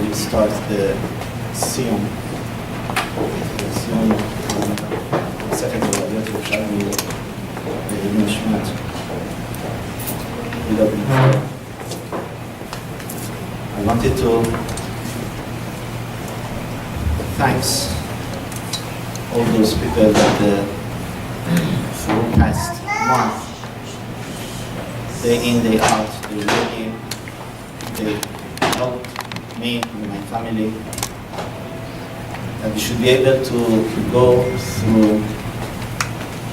we start the Siyum. Siyum, second of the Yerushalmi, the Nishmat. I wanted to thanks all those people that through past month, day in, day out, they helped me and my family, that we should be able to go through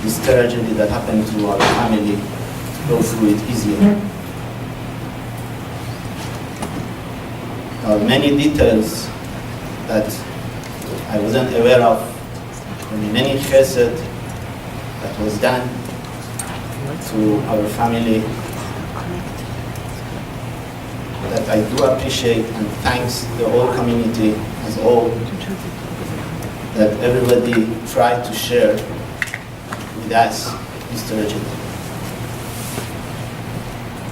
this tragedy that happened to our family, to go through it easier. There are many details that I wasn't aware of, and many chesed that was done to our family, that I do appreciate, and thanks the whole community as a whole, that everybody tried to share with us this tragedy.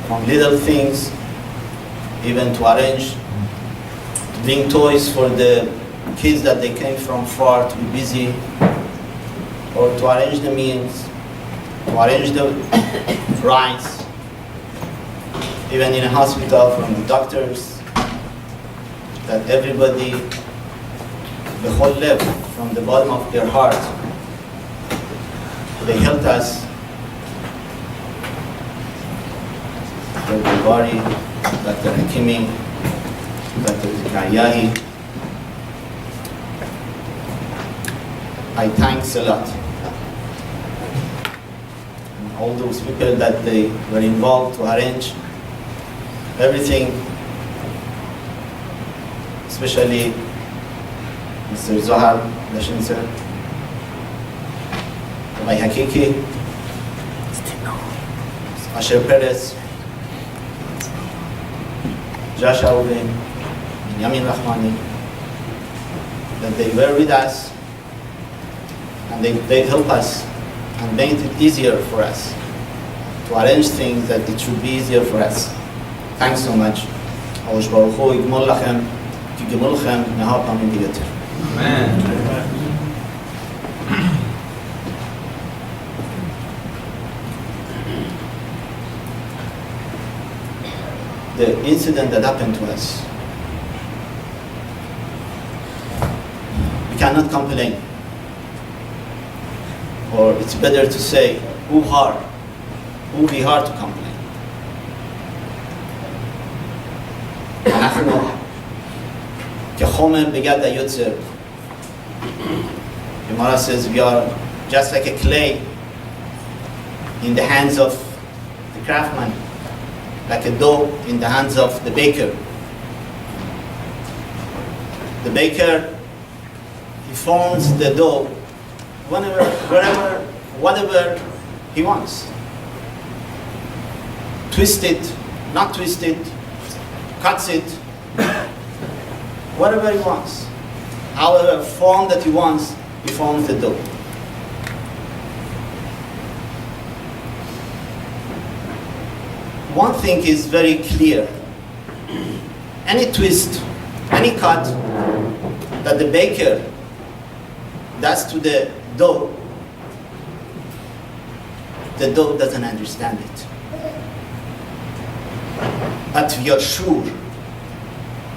From little things, even to arrange, to bring toys for the kids that they came from far to be busy, or to arrange the meals, to arrange the rides, even in a hospital, from the doctors, that everybody, the whole level, from the bottom of their heart, they helped us. Dr. Bari, Dr. Hakimi, Dr. Zikayahi. I thanks a lot. And all those people that they were involved to arrange everything, especially Mr. Zohar Lashinser, Rabbi Hakiki, Asher Perez, Josh Aubin, Yamin Rahmani, that they were with us and they help us and made it easier for us to arrange things that it should be easier for us. Thanks so much. Amen. The incident that happened to us, we cannot complain. Or it's better to say, who we hard to complain. אנחנו כחומר בגד היוצר. Gemara says we are just like a clay in the hands of the craftsman, like a dough in the hands of the baker. The baker, he forms the dough whenever, wherever, whatever he wants. Twist it, not twist it, cuts it, whatever he wants. However form that he wants, he forms the dough. One thing is very clear. Any twist, any cut that the baker does to the dough doesn't understand it. But we are sure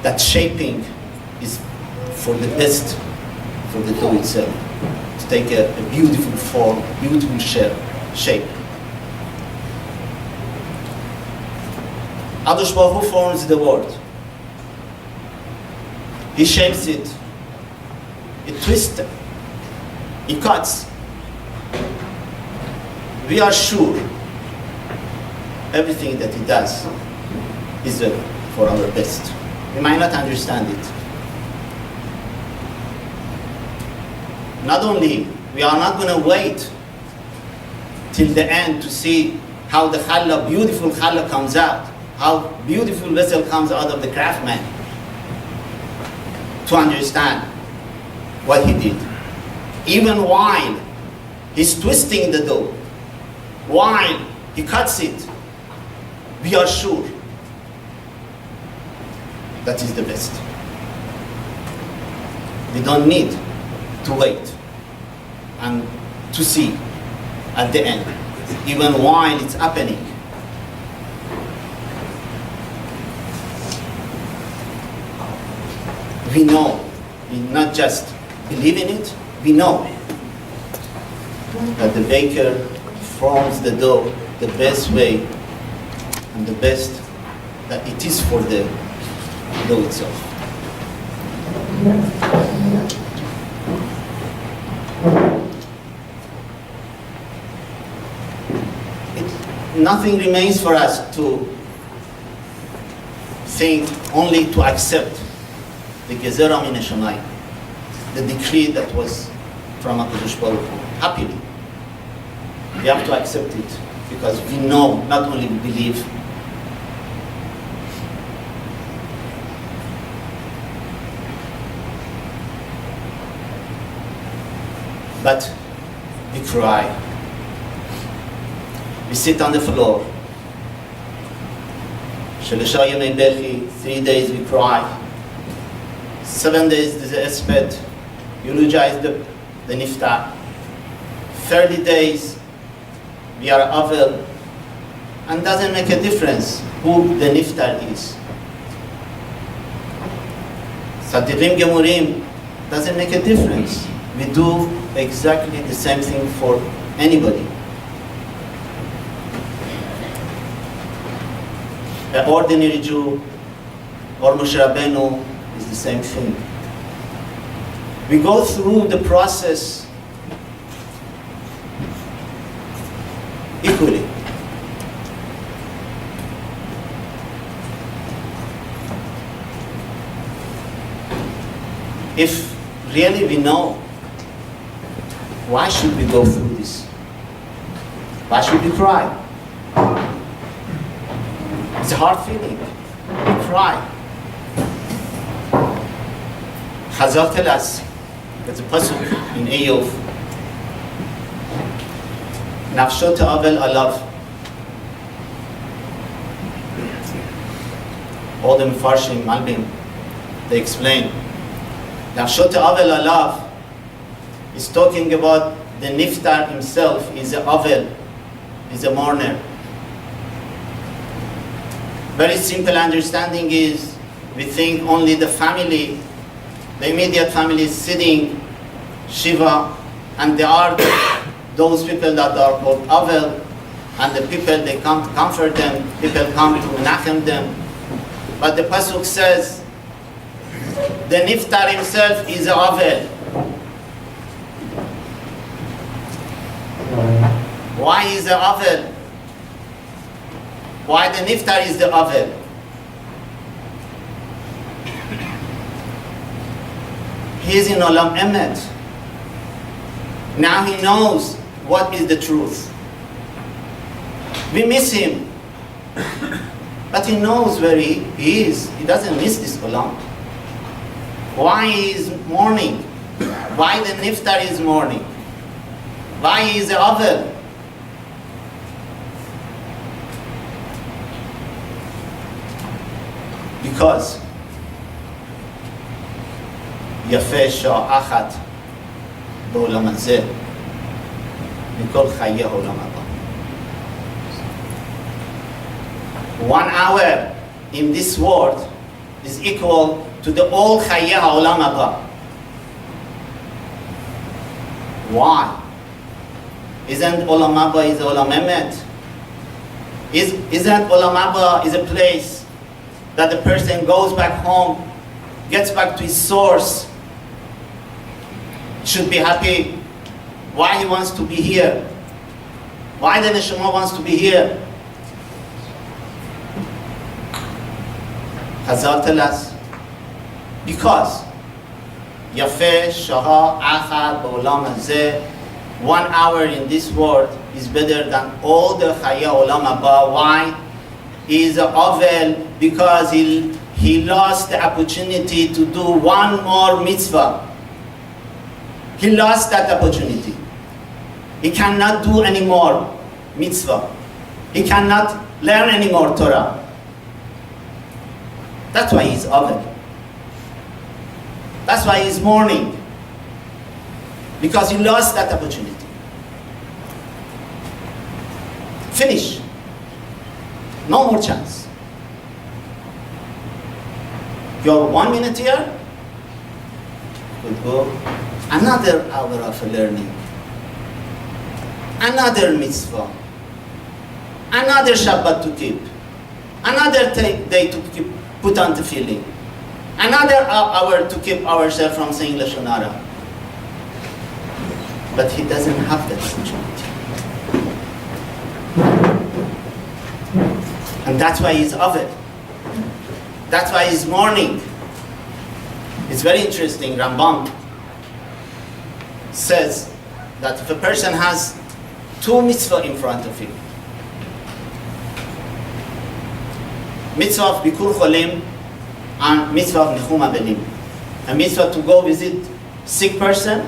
that shaping is for the best for the dough itself, to take a beautiful form, beautiful shape. Adosh Baruch Hu forms the world. He shapes it, he twists it, he cuts. We are sure everything that he does is for our best. We might not understand it. Not only, we are not going to wait till the end to see how the challah, beautiful challah comes out, how beautiful vessel comes out of the craftsman, to understand what he did. Even while he's twisting the dough, while he cuts it, we are sure that is the best. We don't need to wait and to see at the end, even while it's happening. We know, we not just believe in it, we know that the baker forms the dough the best way and the best that it is for the dough itself. Nothing remains for us to think, only to accept the Gezerah min Hashamayim, the decree that was from HaKadosh Baruch Hu. Happily, we have to accept it because we know, not only we believe, but we cry. We sit on the floor. 3 days we cry. 7 days is the Esbet, eulogize the Niftar. 30 days we are Avel, and doesn't make a difference who the Niftar is. Sadiqim Gemurim doesn't make a difference. We do exactly the same thing for anybody. An ordinary Jew or Moshe Rabbeinu is the same thing. We go through the process equally. If really we know, why should we go through this? Why should we cry? It's a hard feeling. We cry. Chazal tell us, there's a pasuk in Eiyov, Nafsho te'avel alav. All the Mefarshim, Malbim, they explain. Nafsho te'avel alav is talking about the Niftar himself is a avel, is a mourner. Very simple understanding is, we think only the family, the immediate family is sitting Shiva, and there are those people that are called Avel, and the people, they come to comfort them, people come to Menachem them. But the Pasuk says, the Niftar himself is a Avel. Why is the Avel? Why the Niftar is the Avel? He is in Olam Emet. Now he knows what is the truth. We miss him, but he knows where he is. He doesn't miss this Olam. Why he is mourning? Why the Niftar is mourning? Why he is the Avel? Because יפה שעה אחת בעולם הזה מכל חיי העולם הבא. 1 hour in this world is equal to the all חיי העולם הבא. Why? Isn't עולם הבא is עולם אמת? Isn't עולם הבא is a place that the person goes back home, gets back to his source, should be happy? Why he wants to be here? Why the neshama wants to be here? Chazal tell us, because Yafeh Shah Achad Ba'olam Hazeh, 1 hour in this world is better than all the Chaya Olam Haba. Why? He is a Avel because he lost the opportunity to do one more mitzvah. He lost that opportunity. He cannot do any more mitzvah. He cannot learn any more Torah. That's why he's Avel. That's why he's mourning. Because he lost that opportunity. Finish. No more chance. You're 1 minute here, could go another hour of learning, another mitzvah, another Shabbat to keep, another day to keep, put on tefillin, another hour to keep ourselves from saying Lashon Hara. But he doesn't have that opportunity. And that's why he's ovid. That's why he's mourning. It's very interesting. Rambam says that if a person has 2 mitzvah in front of him, mitzvah of Bikur Cholim and mitzvah of Nichum Avelim, a mitzvah to go visit sick person,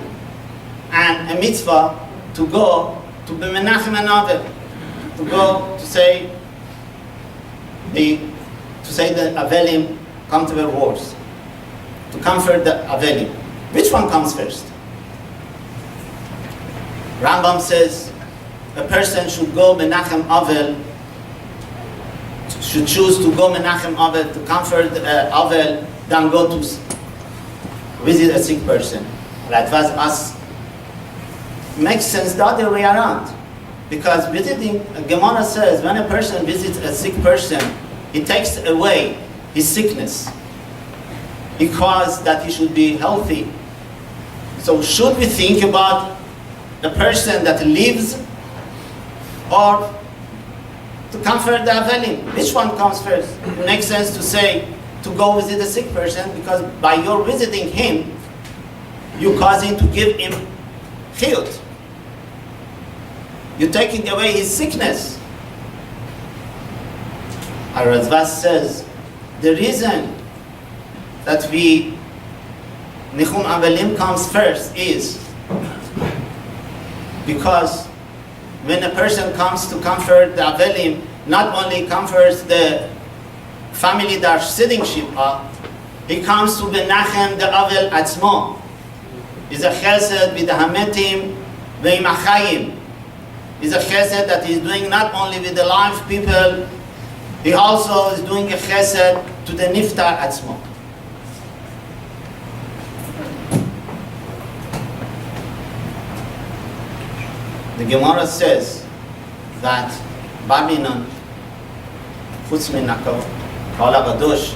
and a mitzvah to go to B'menachem Anavel, to go to say the Avelim come to their wars, to comfort the Avelim. Which one comes first? Rambam says a person should go Menachem Avel, should choose to go Menachem Avel, to comfort Avel, than go to visit a sick person. That was us. Makes sense the other way around. Because visiting, Gemara says, when a person visits a sick person, it takes away his sickness. Because that he should be healthy. So should we think about the person that lives, or to comfort the Avelim? Which one comes first? It makes sense to say, to go visit a sick person, because by your visiting him, you're causing to give him chiyut. You're taking away his sickness. HaRav says, the reason that Nichum Avelim comes first is because when a person comes to comfort the Avelim, not only comforts the family that are sitting Shiva, he comes to Benachem the Avel Atzmo. Is a chesed with the Hametim ve'im achayim. Is a chesed that he's doing not only with the live people, he also is doing a chesed to the Niftar Atzmo. The Gemara says that Babylon, chutz min Nakov, Kala Gadosh,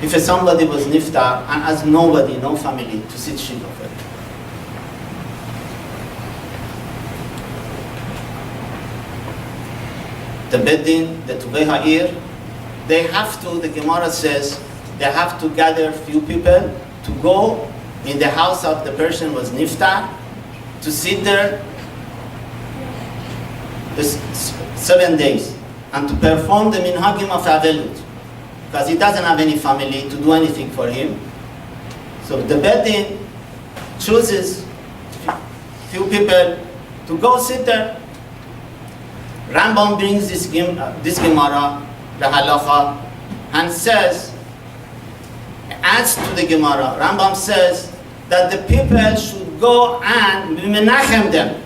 if somebody was niftar and has nobody, no family to sit shiva for it, the Beddin, the Tuvei Ha'ir, they have to, the Gemara says, they have to gather few people to go in the house of the person who was niftar, to sit there 7 days, and to perform the minhagim of Avelut, because he doesn't have any family to do anything for him. So the Beddin chooses few people to go sit there. Rambam brings this Gemara, the halacha, and says, adds to the Gemara. Rambam says that the people should go and menachem them.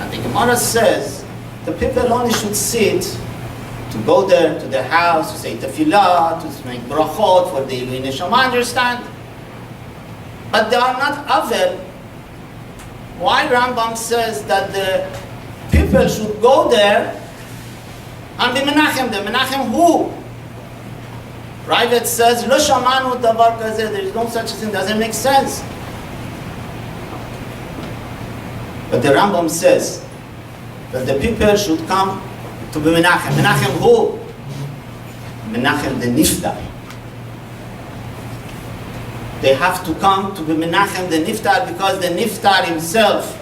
And the Gemara says the people only should sit, to go there to their house, to say tefillah, to make brachot for the Ilui Neshama, understand? But they are not avel. Why Rambam says that the people should go there and be menachem them? Menachem who? Ravid says, Lo shamanu davar kazeh, there is no such thing, doesn't make sense. But the Rambam says that the people should come to be menachem. Menachem who? Menachem the niftar. They have to come to be menachem the niftar, because the niftar himself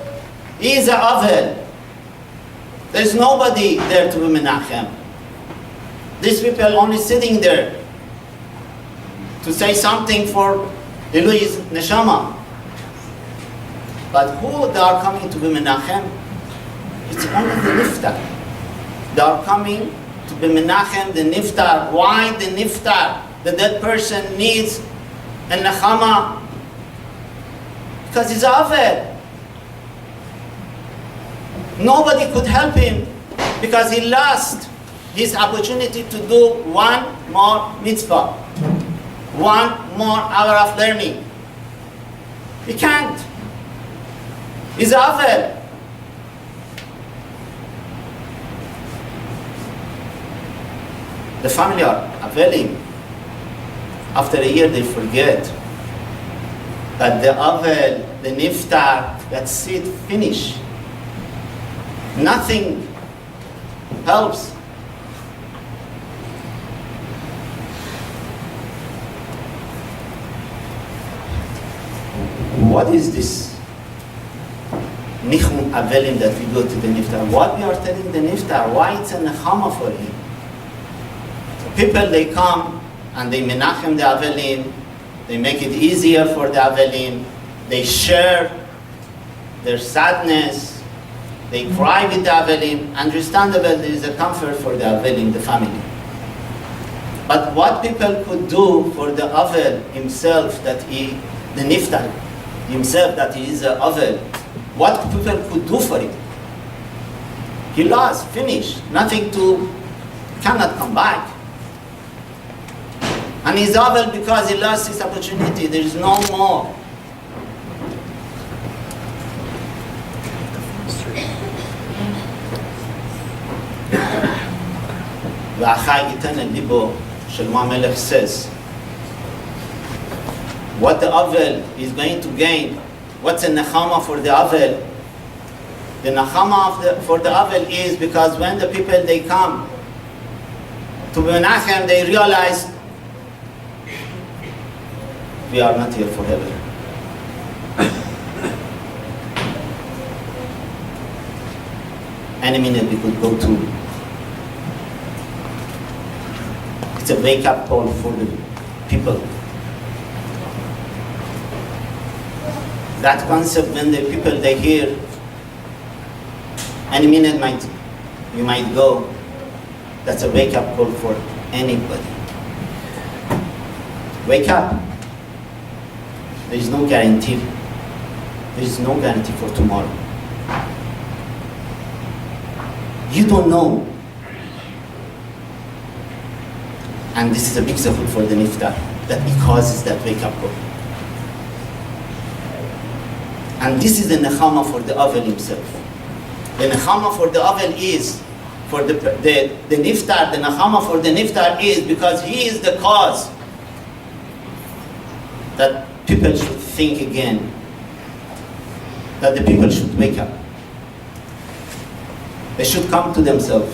is a avel. There's nobody there to be menachem. These people only sitting there to say something for Elui's neshama. But who they are coming to be menachem? It's only the niftar. They are coming to be menachem the niftar. Why the niftar? the dead person needs a nechama because he's avel. Nobody could help him because he lost his opportunity to do one more mitzvah, one more hour of learning. He can't. He's avel. The family are aveling. After a year, they forget that the avel, the niftar, that's it, finish. Nothing helps. What is this nichum avelim that we go to the niftar? What we are telling the niftar? Why it's a nechama for him? People, they come and they menachem the avelim, they make it easier for the avelim, they share their sadness, they cry with the avelim. Understandable, there is a comfort for the avelim, the family. But what people could do for the avel himself, that he, the niftar himself, that he is a avel, what people could do for him? He lost, finished, nothing to, cannot come back. And he's avel because he lost his opportunity. There is no more. V'achai iten libo, Shlomo Melech says, what the avel is going to gain, what's a nechama for the avel? The nechama for the avel is because when the people, they come to Menachem, they realize we are not here forever. Any minute we could go to. It's a wake-up call for the people. That concept, when the people, they hear, any minute you might go, that's a wake-up call for anybody. Wake up. There is no guarantee. There is no guarantee for tomorrow. You don't know. And this is a big zechut for the niftar, that it causes that wake-up call. And this is the nechama for the avel himself. The nechama for the avel is, for the niftar, the nechama for the niftar is because he is the cause that people should think again, that the people should wake up. They should come to themselves.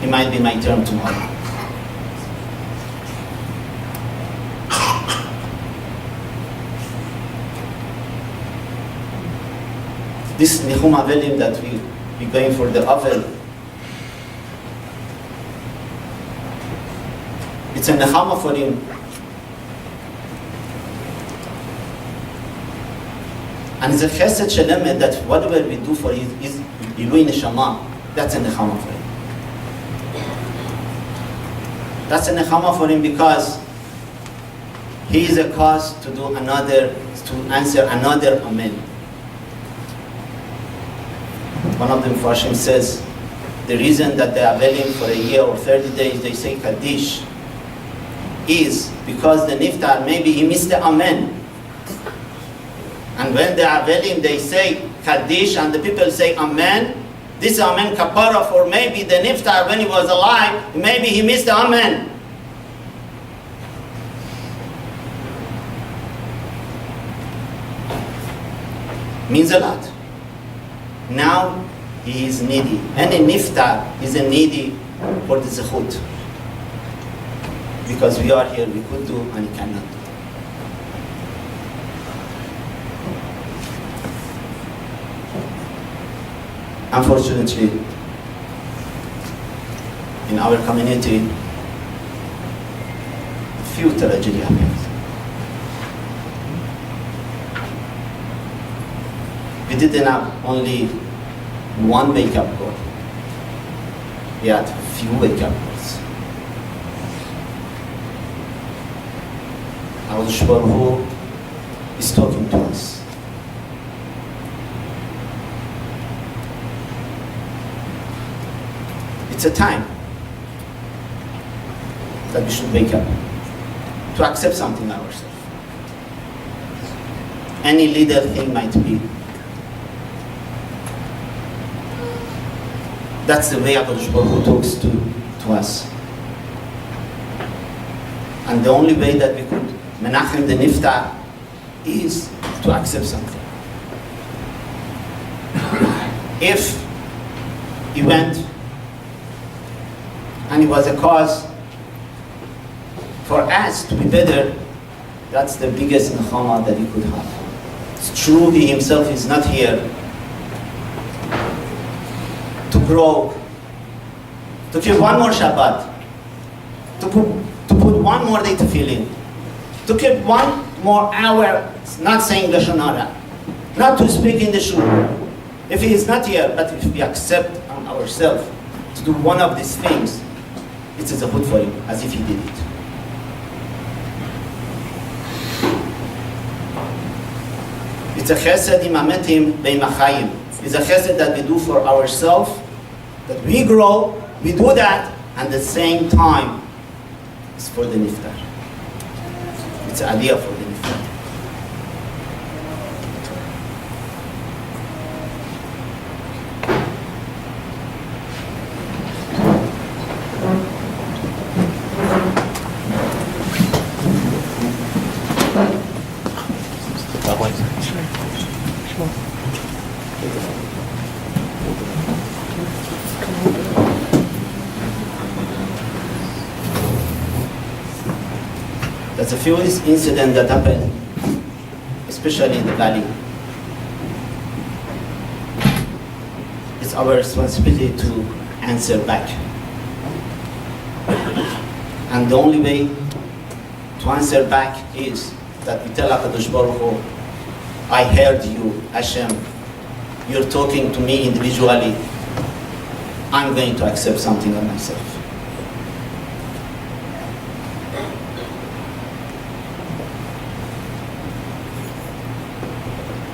It might be my turn tomorrow. This nichum avelim that we're going for the avel, it's a nechama for him. And it's a chesed shelemet that whatever we do for him is ilui neshama. That's a nechama for him. That's a nechama for him because he is a cause to do another, to answer another amen. One of the Mepharshim says, the reason that they are avelim for a year or 30 days, they say Kaddish, is because the niftar, maybe he missed the amen. And when they are avelim, they say Kaddish, and the people say amen. This amen kapara for maybe the niftar when he was alive, maybe he missed the amen. Means a lot. Now he is needy. Any niftar is a needy for the zechut. Because we are here, we could do and he cannot do. Unfortunately, in our community, few tragedy happens. We didn't have only one wake-up call. We had few wake-up calls. HaKadosh Baruch Hu is talking to us. It's a time that we should wake up to accept something ourselves. Any little thing might be. That's the way HaKadosh Baruch Hu talks to us. And the only way that we could menachem the niftar is to accept something. If he went and it was a cause for us to be better, that's the biggest nechama that he could have. It's true he himself is not here to grow, to keep one more Shabbat, to put one more day to fill in, to keep one more hour, not saying Lashon Hara, not to speak in the shul. If he is not here, but if we accept on ourselves to do one of these things, it's a zechut for him, as if he did it. It's a chesed im hametim beim hachayim. It's a chesed that we do for ourselves, that we grow, we do that, and at the same time, it's for the niftar. It's an aliyah for the niftar. There's a few incidents that happened, especially in the valley. It's our responsibility to answer back. And the only way to answer back is that we tell HaKadosh Baruch Hu, I heard you, Hashem. You're talking to me individually. I'm going to accept something of myself.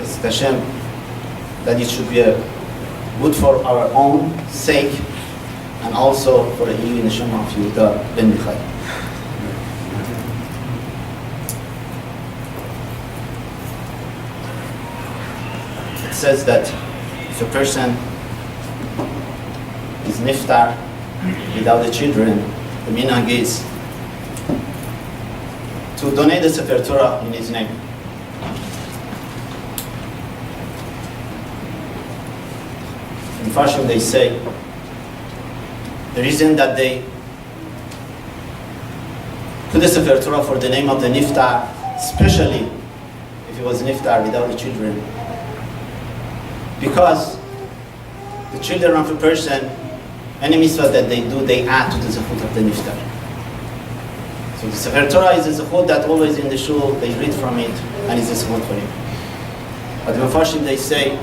It's Hashem that it should be good for our own sake and also for the Eliyahu Neshama of Yehuda ben Michal. It says that if a person is niftar without the children, the minhag is to donate the Sefer Torah in his name. In Farshim they say the reason that they put the Sefer Torah for the name of the niftar, especially if it was niftar without the children, because the children of a person, any mitzvah that they do, they add to the zechut of the niftar. So the Sefer Torah is a zechut that always in the shul, they read from it, and it's a zechut for him. But the Mefarshim, they say,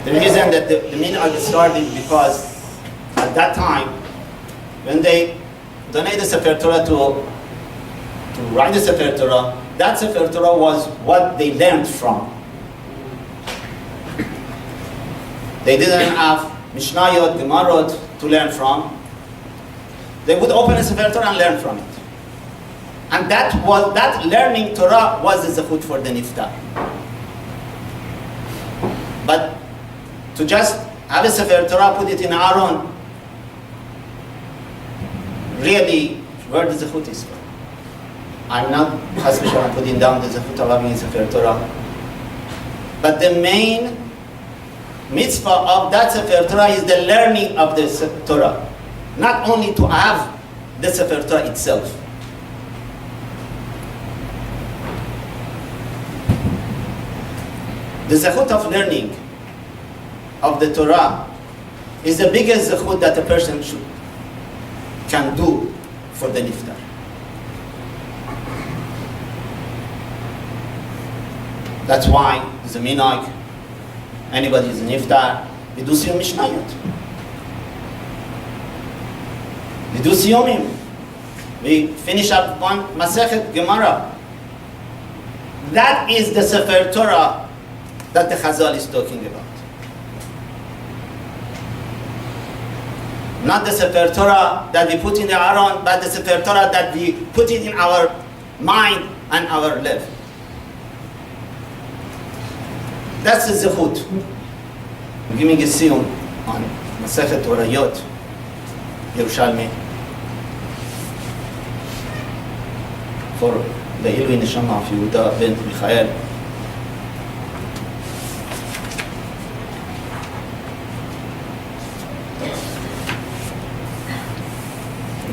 the reason that the minhag started because at that time, when they donate the Sefer Torah to write the Sefer Torah, that Sefer Torah was what they learned from. They didn't have Mishnayot, Gemarot to learn from. They would open a Sefer Torah and learn from it. And that learning Torah was the zechut for the niftar. But to just have a Sefer Torah, put it in Aaron, really, where the zechut is from? I'm not putting down the zechut of having a Sefer Torah. But the main mitzvah of that Sefer Torah is the learning of the Torah. Not only to have the Sefer Torah itself. The zechut of learning of the Torah is the biggest zechut that a person can do for the niftar. That's why there's a minhag. Anybody is a niftar, we do Siyum Mishnayot. We do Siyumim. We finish up one Masechet Gemara. That is the Sefer Torah that the Chazal is talking about. Not the Sefer Torah that we put in the Aron, but the Sefer Torah that we put it in our mind and our life. That's the Zechut. We're giving a Siyum on Masechet Torayot, Yerushalmi, for the Ilui Neshama of Yehuda ben Michael.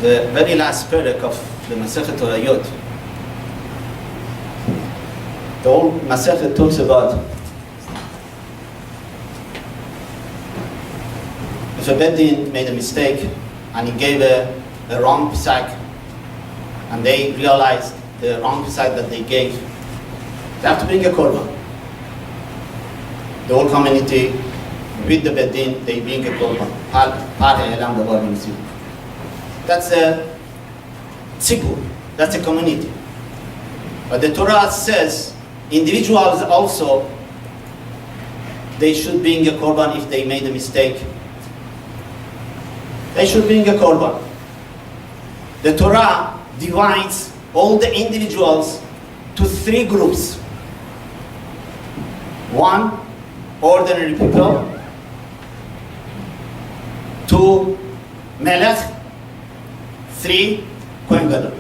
The very last perek of the Masechet Torayot, the whole Masechet talks about if a Bedin made a mistake and he gave a wrong psak, and they realized the wrong psak that they gave, they have to bring a korban. The whole community with the Bedin, they bring a korban. That's a tzibur, that's a community. But the Torah says individuals also, they should bring a korban if they made a mistake. They should bring a korban. The Torah divides all the individuals to three groups. One, ordinary people. Two, melech. Three, Kohen Gadol.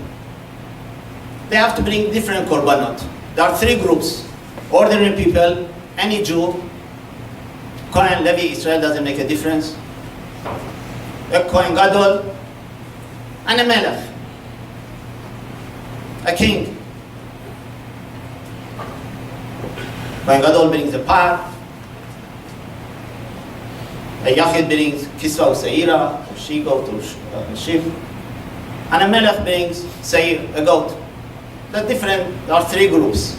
They have to bring different korbanot. There are three groups. Ordinary people, any Jew, Kohen, Levi, Israel doesn't make a difference. A Kohen Gadol, and a melech, a king. Kohen Gadol brings a par, a Yachid brings Kisva or Seira, or she-goat or sheep, and a melech brings Seir, a goat. They're different, there are three groups.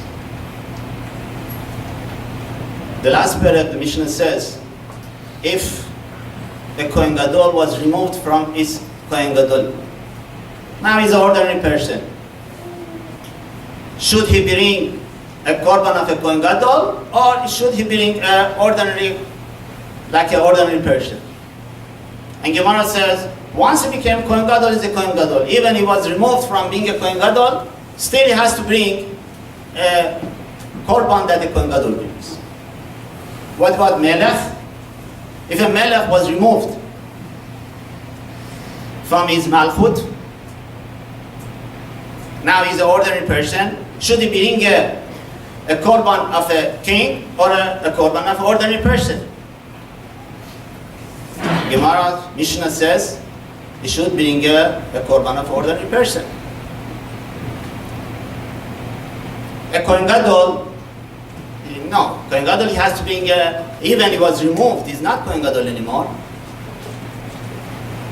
The last paragraph, the Mishnah says, if a Kohen Gadol was removed from his Kohen Gadol, now he's an ordinary person, should he bring a korban of a Kohen Gadol, or should he bring an ordinary, like an ordinary person? And Gemara says, once he became Kohen Gadol, he's a Kohen Gadol. Even he was removed from being a Kohen Gadol, still he has to bring a korban that a Kohen Gadol brings. What about melech? If a melech was removed from his malchut, now he's an ordinary person, should he bring a korban of a king or a korban of an ordinary person? Gemara, Mishnah says, he should bring a korban of an ordinary person. A Kohen Gadol, no, Kohen Gadol he has to bring even he was removed, he's not Kohen Gadol anymore.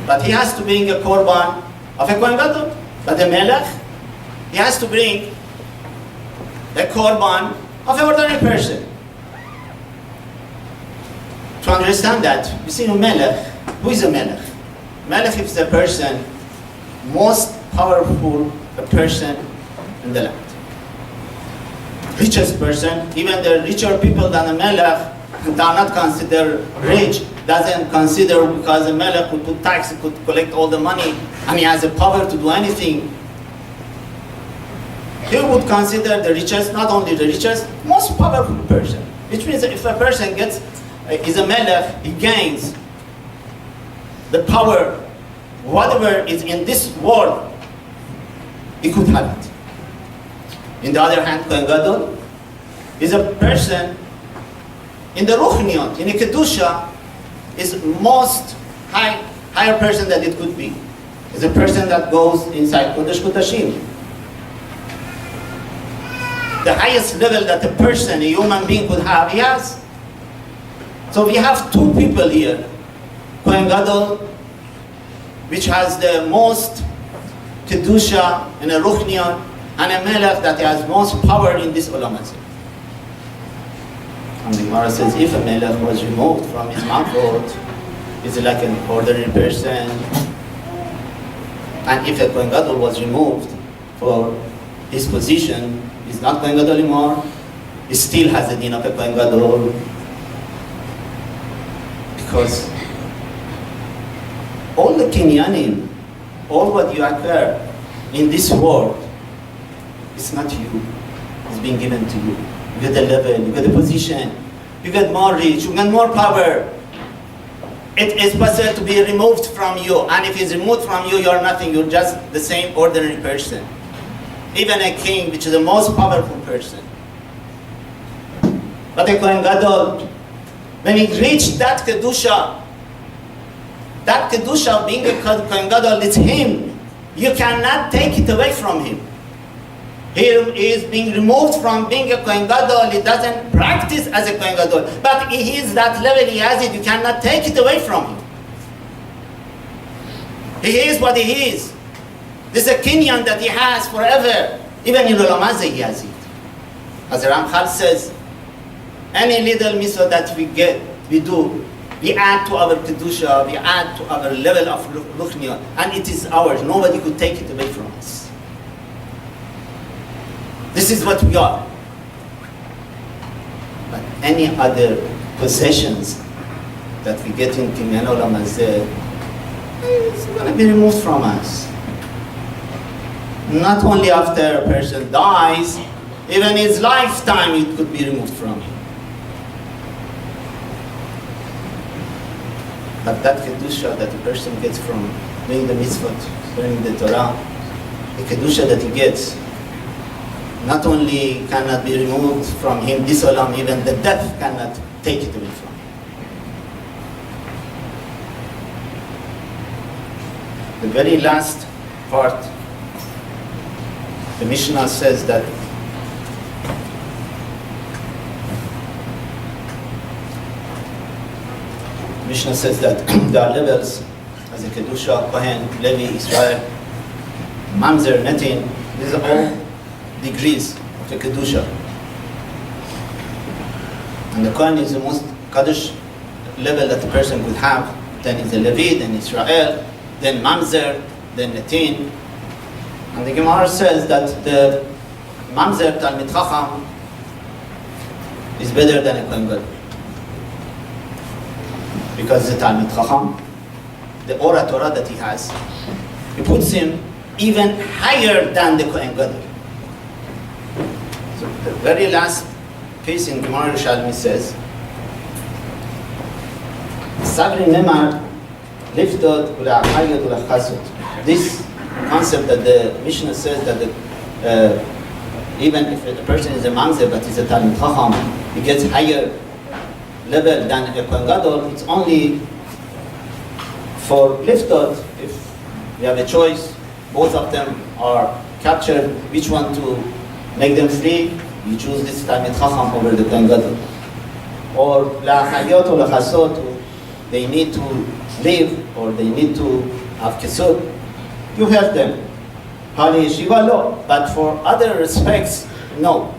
But he has to bring a korban of a Kohen Gadol. But a melech, he has to bring a korban of an ordinary person. To understand that, you see, a melech, who is a melech? Melech is the person, most powerful person in the land. Richest person, even the richer people than a melech, they are not considered rich, doesn't consider because a melech could put tax, could collect all the money, and he has the power to do anything. He would consider the richest, not only the richest, most powerful person. Which means that if a person is a melech, he gains the power, whatever is in this world, he could have it. In the other hand, Kohen Gadol is a person in the Ruchniot, in the Kedusha, is most higher person that it could be. Is a person that goes inside Kodesh Kodashim. The highest level that a person, a human being could have, he has. So we have two people here. Kohen Gadol, which has the most Kedusha in a Ruchniot, and a melech that has most power in this Olam Hazeh. Gemara says if a melech was removed from his malchut, he's like an ordinary person. And if a Kohen Gadol was removed for his position, he's not Kohen Gadol anymore, he still has the din of a Kohen Gadol. Because all the kinyanim, all what you acquire in this world, it's not you. It's being given to you. You get a level, you get a position, you get more reach, you get more power. It is possible to be removed from you, and if it's removed from you, you're nothing, you're just the same ordinary person. Even a king, which is the most powerful person. But a Kohen Gadol, when he reached that Kedusha of being a Kohen Gadol, it's him. You cannot take it away from him. He is being removed from being a Kohen Gadol. He doesn't practice as a Kohen Gadol. But he is that level, he has it. You cannot take it away from him. He is what he is. This is a kinyan that he has forever. Even in Olam Hazeh he has it. As Ramchal says, any little mitzvah that we do, we add to our Kedusha, we add to our level of Ruchniya, and it is ours. Nobody could take it away from us. This is what we are. But any other possessions that we get in Kinyan Olam Hazeh, it's going to be removed from us. Not only after a person dies, even his lifetime it could be removed from him. But that Kedusha that a person gets from doing the mitzvot, learning the Torah, the Kedusha that he gets, not only cannot be removed from him this olam, even the death cannot take it away from him. The very last part, the Mishnah says that there are levels as a Kedusha, Kohen, Levi, Israel, Mamzer, Netin. These are all degrees of the Kedusha. And the Kohen is the most Kaddish level that a person could have. Then is the Levi, then Israel, then Mamzer, then Netin. And the Gemara says that the Mamzer Talmid Chacham is better than a Kohen Gadol. Because the Talmid Chacham, the Ora Torah that he has, it puts him even higher than the Kohen Gadol. So the very last piece in Gemara Yerushalmi says, Sabri Nemar Liftod Ula'achayot Ula'chazot. This concept that the Mishnah says that even if a person is a mamzer but he's a Talmid Chacham, he gets higher level than a Kohen Gadol, it's only for Liftod. If we have a choice, both of them are captured, which one to make them free, you choose this Talmid Chacham over the Kohen Gadol. Or La'achayot or La'chasot, they need to live or they need to have Kesut, you have them. Hali Yeshiva, no. But for other respects, no.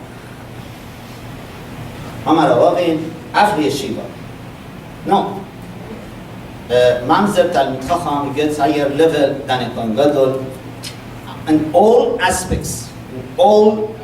Amar HaRav, Afli Yeshiva. No. Mamzer Talmid Chacham gets higher level than a Kohen Gadol. And all aspects, all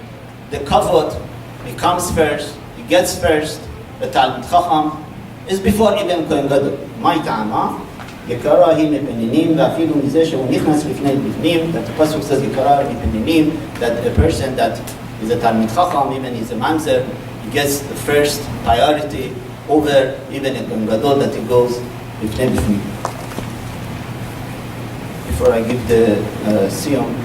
the kavod, he comes first, he gets first. The Talmid Chacham is before even Kohen Gadol. My ta'ama, יקרה היא מפנינים, ואפילו מזה שהוא נכנס לפני בפנים, that the pasuk says יקרה מפנינים, that a person that is a Talmid Chacham, even is a mamzer, he gets the first priority over even a Kohen Gadol that he goes לפני בפנים. Before I give the siyum,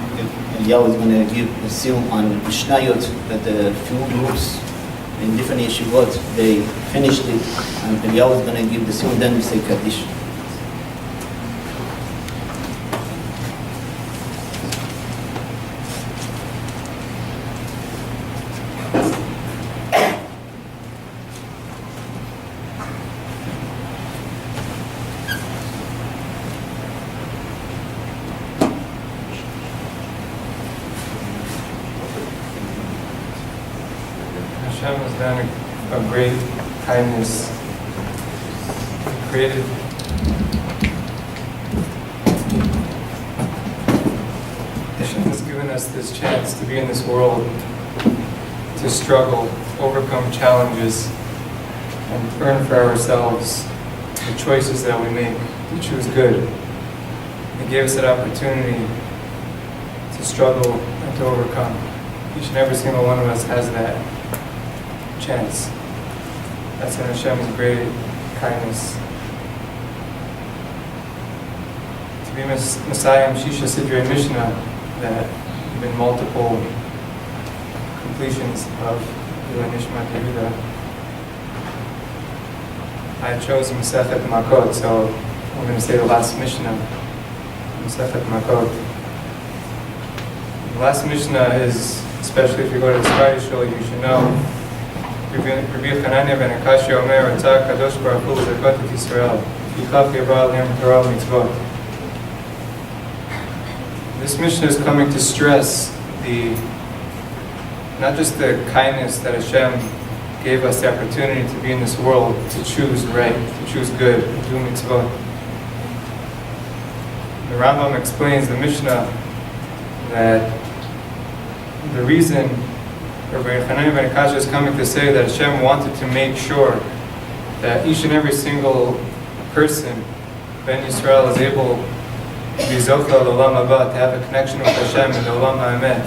Eliyahu is going to give the siyum on Mishnayot, that the few groups in different yeshivot, they finished it, and Eliyahu is going to give the siyum, then we say Kaddish. Hashem has done a great kindness. Created Hashem has given us this chance to be in this world, to struggle, overcome challenges, and earn for ourselves the choices that we make, to choose good. He gave us that opportunity to struggle and to overcome. Each and every single one of us has that chance. That's in Hashem's great kindness. To be Messiah Shisha Sidrei Mishnah, that have been multiple completions of Nishmat Yehuda. I chose Masechet Makot, so I'm going to say the last Mishnah, Masechet Makot. The last Mishnah is, especially if you go to the Sfari Shul, you should know, Rabbi Chananya ben Akashya Omer, Atzah Kadosh Baruch Hu Zakot et Yisrael, Yichaf Yabal Yom Torah Mitzvot. This Mishnah is coming to stress not just the kindness that Hashem gave us the opportunity to be in this world, to choose right, to choose good, to do mitzvot. The Rambam explains the Mishnah that the reason Rabbi Chananya ben Akashya is coming to say that Hashem wanted to make sure that each and every single person, Ben Yisrael, is able to be Zocha l'Olam Haba, to have a connection with Hashem in the Olam HaEmet.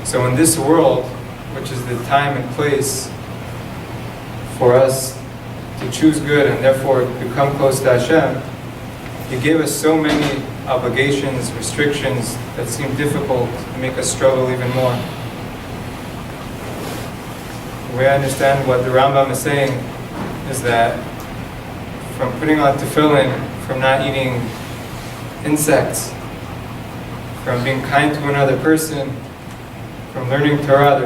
So in this world, which is the time and place for us to choose good and therefore become close to Hashem, He gave us so many obligations, restrictions that seem difficult to make us struggle even more. The way I understand what the Rambam is saying is that from putting on tefillin, from not eating insects, from being kind to another person, from learning Torah,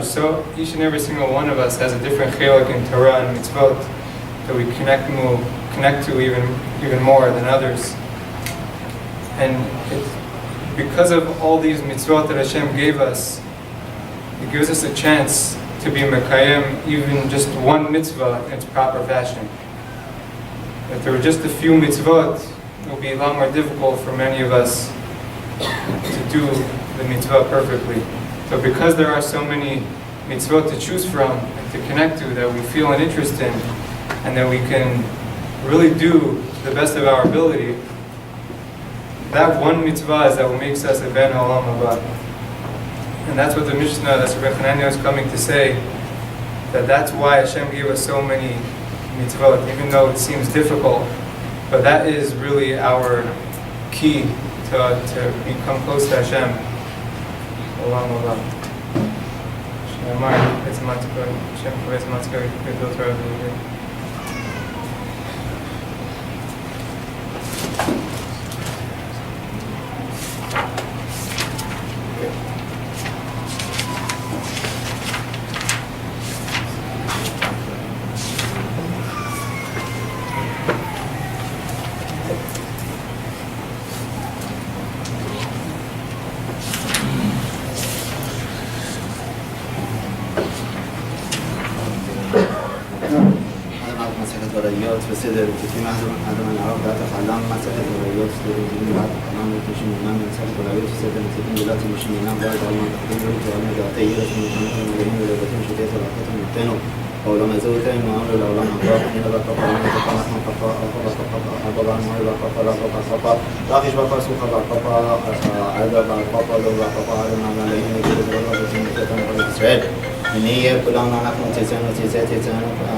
each and every single one of us has a different chelik in Torah and mitzvot that we connect to even more than others. And because of all these mitzvot that Hashem gave us, it gives us a chance to be mekayem even just one mitzvah in its proper fashion. If there were just a few mitzvot, it would be a lot more difficult for many of us to do the mitzvah perfectly. So because there are so many mitzvot to choose from and to connect to that we feel an interest in, and that we can really do the best of our ability, that one mitzvah is that what makes us a ben olam haba. And that's what the Mishnah, that's what Rabbi Chananya is coming to say, that's why Hashem gave us so many mitzvot, even though it seems difficult. But that is really our key to become close to Hashem. Olam haba. Shamar, it's matzah, Hashem provides matzah, good built Torah. בסדר, כפי אדם הנערב דעת החלם, מסכת הראיות, סדר ותיקים דעת החלם, ותנשים אינם, מסכת הראיות, סדר ותיקים דעת נשים אינם, דעת העולם התחתים, ולתוארים לדעתי ירס ומשמעות המגעים ולבטים שתהיה תלכות ומתנו, העולם הזה הוא תן מעם לעולם הבא, פנינה והקפה, והקפה, אנחנו קפה, אבא והמועל והקפה, והקפה, הקפה, לך יש והקפה סוכה והקפה, עדה והקפה, לא והקפה, עדה מהמלאים, נגיד את רוב הבתים לתת המחלת ישראל. ונהיה כולנו אנחנו תצאנו,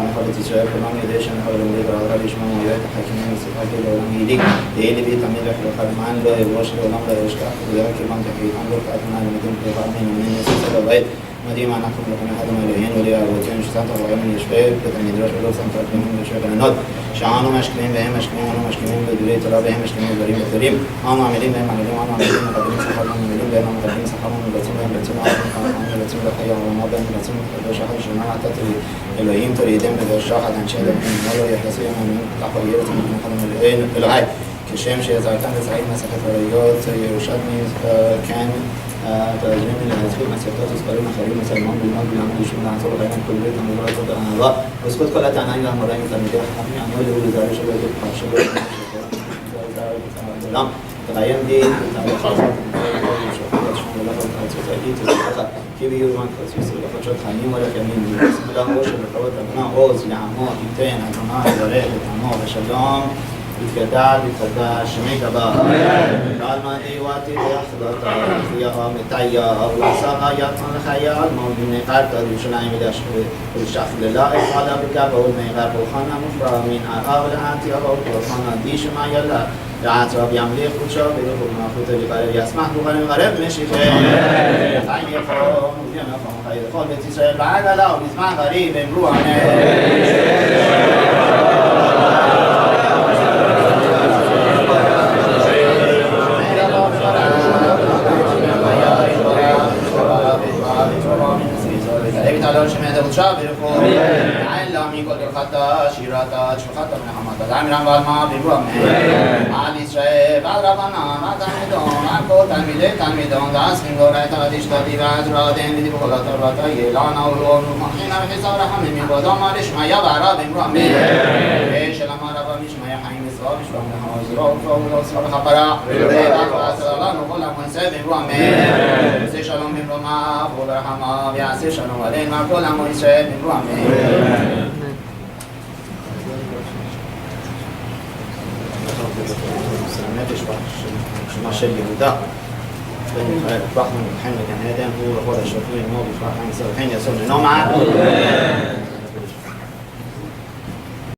מחלת ישראל, כולם ידע שאנחנו לומדים ורעדה לשמוע מויה את החכימים וספק לעולם ידיק, יהיה לבי תמיד לחלוכה למען לא יבוש לעולם לא ישכח, ולראה כיוון תחליטן לא קעתנה למדים פריחת מנומים נססת הבית, מדהים אנחנו מלכים אחד המלוהים ולאבותינו ששמת הרואים ישווה בית המדרש ולא שמת הפנימים וישווה גננות שאנו משכימים והם משכימים, אנו משכימים בדברי תורה והם משכימים בדברים בטלים אנו עמלים והם עמלים, אנו עמלים מקבלים שכר ומעמלים והם מקבלים שכר ומבצעים והם מבצעים לחיי העולמה והם מבצעים לקדוש אחת שנה נתת אלוהים תורידם בדרש אחת אנשי אלוהים לא יחסו יממים ככה ירץ מלכים אחד המלוהים אלוהי כשם שיזרקן לזרעים מסכת הראיות ירושלמי כן ترجمه من الهاتفين مسيرات اسقالين اخرين مسلمان بالمال بالعمل يشمل عنصر الغيبان كل بيت من مرات وضع واسكت كل تعنى عن مرأي تنجح حمي عن ولي ولي زاري شباب شباب السلام تغيم دي تاريخ كي بيوم كاسيس لقد خانيم ولا كمين بسم الله وش بقوة أبناء عوز لعمو إنتين أبناء ذريع لعمو وشلام بالكدار شمي كبا قال ما دي واتي يحضر فيها متعيا وساقا يطمن خيال موجود قرط يشلعي بدش الشخص لله إصحاب بكاب والميغاب وخانا مفرا من عقاب العاتي وخانا ديش ما يلا العاتراب يعملي خودشا بيروح المخوطة بقرب يسمح بغني غرب مشيخه تعيي خون وفينا خون خير خون بتسرائيل بعد لا وبزمان غريب امروحنا شيرات شخات من حماد الأميران والما بيروم على إسرائيل بعد ربنا ما تميدون أكو تميدون داس من غير تقديش تدي بعد رادين بدي بقولات الرات يلانا ولون مخينا بحساب رحم من بدام مالش ما يبارا بيروم إيش لما ربا مش ما يحين إسرائيل مش بمن حاضر وفوق الصبر خبرا الله نقول لهم سيد بيروم سيشلون بيروم أقول رحمة بيعسي شلون ولين ما كل هم إسرائيل بيروم شما של יהודה בן מיכאל הפכנו מבחן לגן עדן הוא לכבוד השופטים כמו בפרח עם ישראל וכן יעשו לנומד